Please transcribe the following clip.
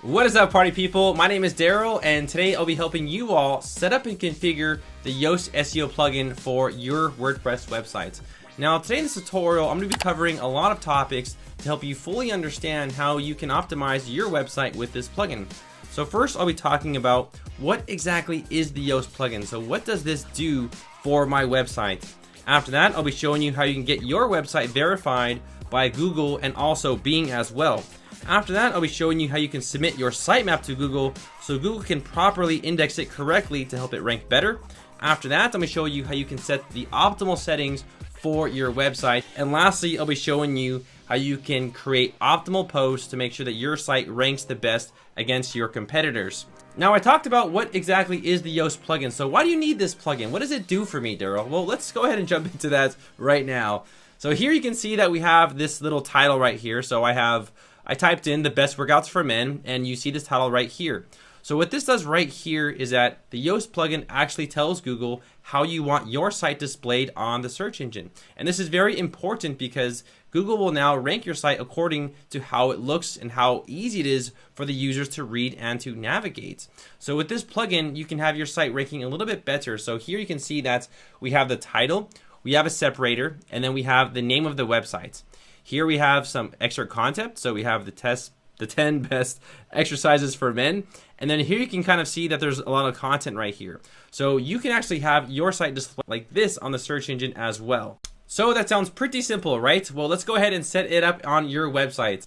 What is up, party people? My name is Daryl, and today I'll be helping you all set up and configure the Yoast SEO plugin for your WordPress websites. Now, today in this tutorial, I'm going to be covering a lot of topics to help you fully understand how you can optimize your website with this plugin. So first, I'll be talking about what exactly is the Yoast plugin. So what does this do for my website? After that, I'll be showing you how you can get your website verified by Google and also Bing as well. After that, I'll be showing you how you can submit your sitemap to Google so Google can properly index it correctly to help it rank better. After that, I'm going to show you how you can set the optimal settings for your website. And lastly, I'll be showing you how you can create optimal posts to make sure that your site ranks the best against your competitors. Now, I talked about what exactly is the Yoast plugin. So why do you need this plugin? What does it do for me, Daryl? Well, let's go ahead and jump into that right now. So here you can see that we have this little title right here. So I typed in the best workouts for men, and you see this title right here. So what this does right here is that the Yoast plugin actually tells Google how you want your site displayed on the search engine. And this is very important because Google will now rank your site according to how it looks and how easy it is for the users to read and to navigate. So with this plugin, you can have your site ranking a little bit better. So here you can see that we have the title, we have a separator, and then we have the name of the website. Here we have some extra content. So we have the 10 best exercises for men. And then here you can kind of see that there's a lot of content right here. So you can actually have your site displayed like this on the search engine as well. So that sounds pretty simple, right? Well, let's go ahead and set it up on your website.